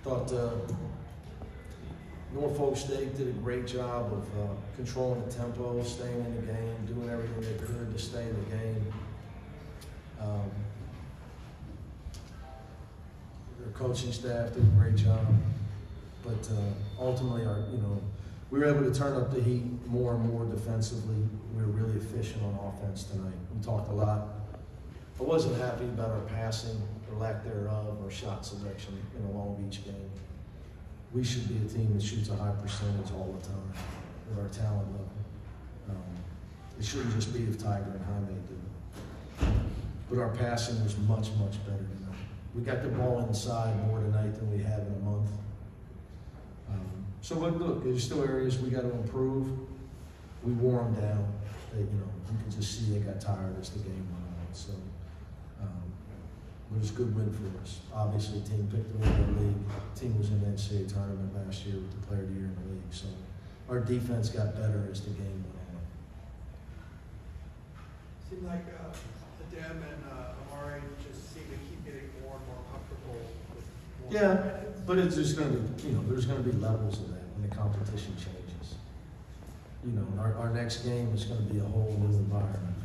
Thought Norfolk State did a great job of controlling the tempo, staying in the game, doing everything they could to stay in the game. Their coaching staff did a great job, but ultimately, we were able to turn up the heat more and more defensively. We were really efficient on offense tonight. We talked a lot. I wasn't happy about our passing, or lack thereof, or shot selection in a Long Beach game. We should be a team that shoots a high percentage all the time with our talent level. It shouldn't just be if Tiger and Jaime do it. But our passing was much, much better tonight. We got the ball inside more tonight than we have in a month. So look, there's still areas we got to improve. We wore them down. You could just see they got tired as the game went on. So it was a good win for us. Obviously, the team picked to win the league. The team was in the NCAA tournament last year with the Player of the Year in the league. So our defense got better as the game went on. Seemed like Adem and Amari just seem to keep getting more and more comfortable with more. Yeah, but it's just going to be, there's going to be levels of that when the competition changes. Our next game is going to be a whole new environment.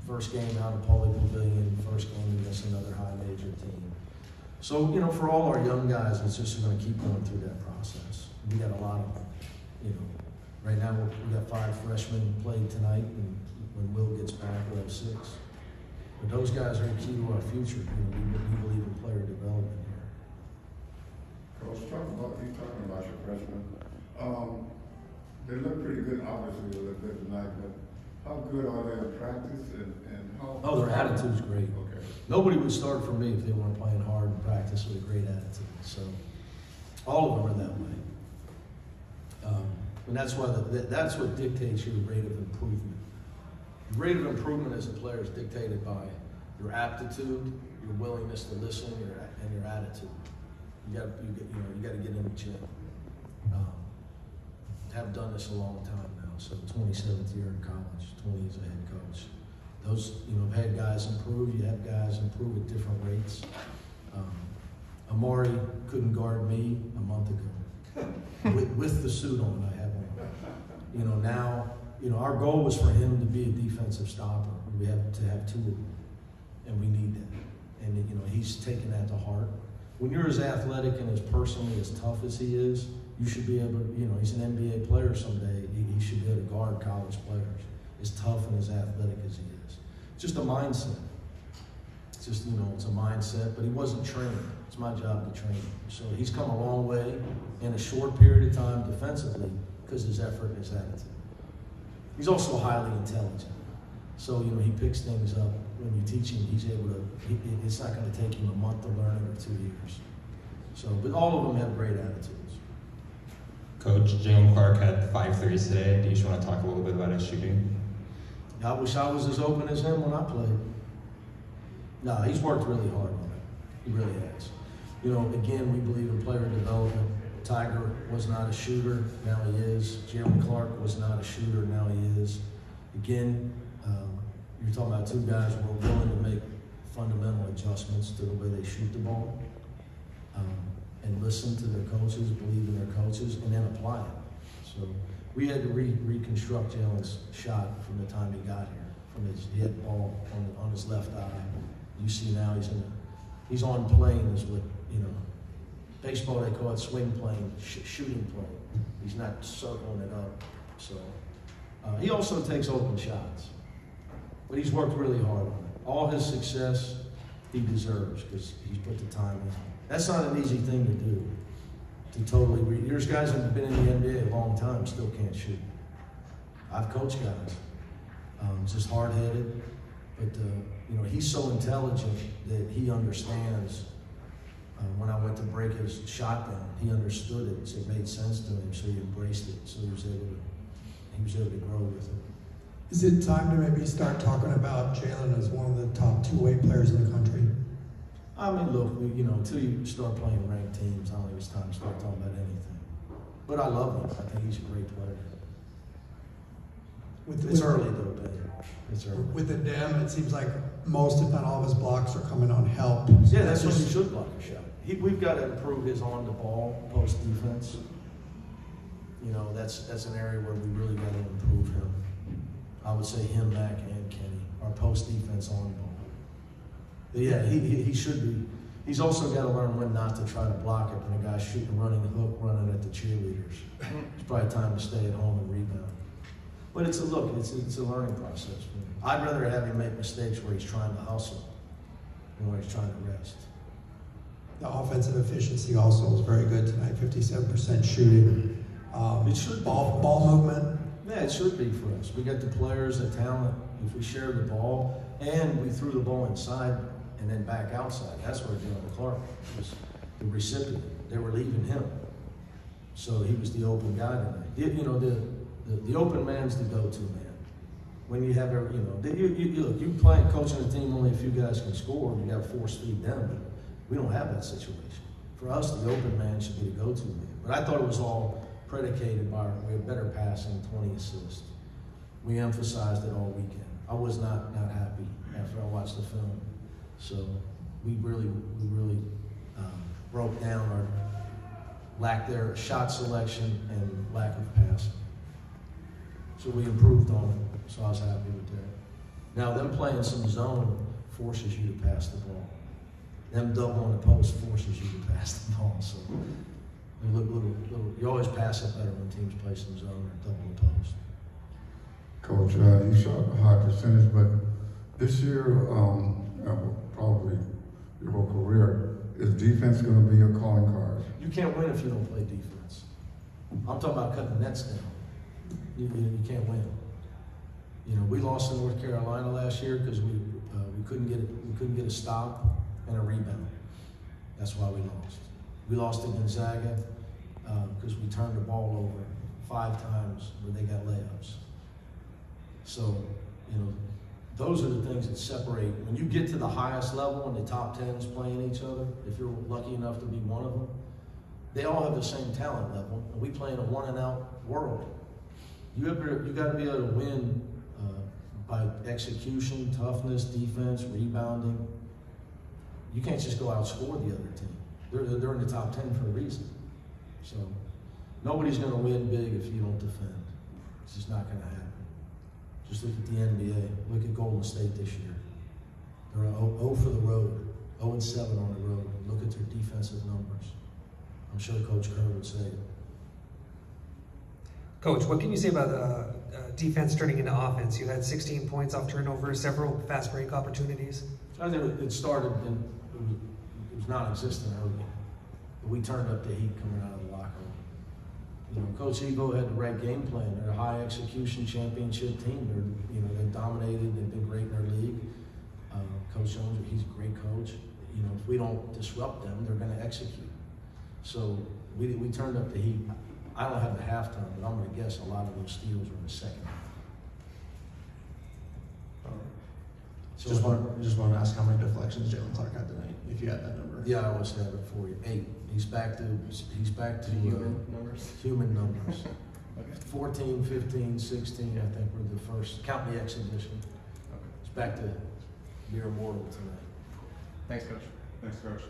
First game out of Pauley Pavilion, first game against another high major team. So, for all our young guys, it's just going to keep going through that process. We got a lot of them. Right now we got 5 freshmen played tonight, and when Will gets back, we'll have 6. But those guys are the key to our future. We believe in player development here. Coach, talking about your freshmen. They look pretty good. Obviously, they look good tonight, but how good are they in practice and how? Oh, their attitude's great. Okay. Nobody would start for me if they weren't playing hard in practice with a great attitude. So all of them are that way. And that's why that's what dictates your rate of improvement. Your rate of improvement as a player is dictated by your aptitude, your willingness to listen, and your attitude. You got to get in the gym. Have done this a long time now, so 27th year in college, 20 as a head coach. Those, have had guys improve. You have guys improve at different rates. Amari couldn't guard me a month ago. with the suit on, I have one. Now, our goal was for him to be a defensive stopper. We have to have 2 of them, and we need that. And he's taken that to heart. When you're as athletic and as personally as tough as he is, you should be able to, he's an NBA player someday. He should be able to guard college players, as tough and as athletic as he is. It's just a mindset. It's just, it's a mindset, but he wasn't trained. It's my job to train him. So he's come a long way in a short period of time defensively because of his effort and his attitude. He's also highly intelligent. So, he picks things up. When you teach him, he's able to, it's not going to take him a month to learn it or 2 years. So, but all of them have great attitudes. Coach, Jalen Clark had 5 threes today. Do you just want to talk a little bit about his shooting? I wish I was as open as him when I played. No, he's worked really hard on it. He really has. Again, we believe in player development. Tiger was not a shooter, now he is. Jalen Clark was not a shooter, now he is. Again, you're talking about 2 guys who are willing to make fundamental adjustments to the way they shoot the ball, and listen to their coaches, believe in their coaches, and then apply it. So we had to reconstruct Jalen's shot from the time he got here, from his head ball on his left eye. You see now he's on planes with, baseball they call it swing plane, shooting plane. He's not circling it up. So he also takes open shots, but he's worked really hard on it. All his success he deserves because he's put the time in. That's not an easy thing to do. There's guys that have been in the NBA a long time, still can't shoot. I've coached guys. Just hard-headed, but he's so intelligent that he understands. When I went to break his shot down, he understood it. So it made sense to him, so he embraced it. So he was able to grow with it. Is it time to maybe start talking about Jalen as one of the top 2-way players in the country? I mean, look, until you start playing ranked teams, I don't think it's time to start talking about anything. But I love him. I think he's a great player. It's early though, Ben. It's early. With Adem, it seems like most, if not all, of his blocks are coming on help. Yeah, that's what he should block a shot. We've got to improve his on-the-ball post defense. You know, that's an area where we really got to improve him. I would say him, Mac, and Kenny, our post defense on the ball. But yeah, he should be. He's also got to learn when not to try to block it when a guy's shooting, running the hook, running at the cheerleaders. It's probably time to stay at home and rebound. But it's a learning process. I'd rather have him make mistakes where he's trying to hustle than where he's trying to rest. The offensive efficiency also was very good tonight, 57% shooting. It should ball movement. Yeah, it should be for us. We got the players, the talent. If we share the ball and we threw the ball inside and then back outside, that's where Jalen Clark was the recipient. They were leaving him, so he was the open guy tonight. You know, the open man's the go-to man. When you have every, you playing coaching a team, only a few guys can score. You got to force feed them, but we don't have that situation. For us, the open man should be the go-to man. But I thought it was all predicated by we had better passing, 20 assists. We emphasized it all weekend. I was not happy after I watched the film. So we really broke down our lack there, shot selection and lack of passing. So we improved on it. So I was happy with that. Now them playing some zone forces you to pass the ball. Them double on the post forces you to pass the ball. So you look little. You always pass it better when teams play some zone or double the post. Coach, you shot a high percentage, but this year, probably your whole career, is defense going to be your calling card? You can't win if you don't play defense. I'm talking about cutting the nets down. You can't win. You know, we lost in North Carolina last year because we couldn't get a stop and a rebound. That's why we lost. We lost to Gonzaga because we turned the ball over 5 times where they got layups. So, you know, those are the things that separate. When you get to the highest level and the top 10s playing each other, if you're lucky enough to be one of them, they all have the same talent level, and we play in a one-and-out world. You got to be able to win by execution, toughness, defense, rebounding. You can't just go outscore the other team. They're in the top 10 for a reason. So nobody's going to win big if you don't defend. It's just not going to happen. Just look at the NBA. Look at Golden State this year. They're 0 for the road, 0-7 on the road. Look at their defensive numbers. I'm sure Coach Kerr would say it. Coach, what can you say about defense turning into offense? You had 16 points off turnovers, several fast break opportunities. I think it started and it was non-existent early. But we turned up the heat coming out of the locker room. You know, Coach Evo had the right game plan. They're a high execution championship team. They're dominated. They've been great in their league. Coach Jones, he's a great coach. You know, if we don't disrupt them, they're going to execute. So we turned up the heat. I don't have the halftime, but I'm going to guess a lot of those steals were in the second half. So just want to ask how many deflections Jalen Clark had tonight, if you had that number. Yeah, I always have it for you. 8. He's back to human numbers. Human numbers. Okay. 14, 15, 16. I think were the first. Count the exhibition. Okay. It's back to near immortal tonight. Thanks, Coach. Thanks, Coach.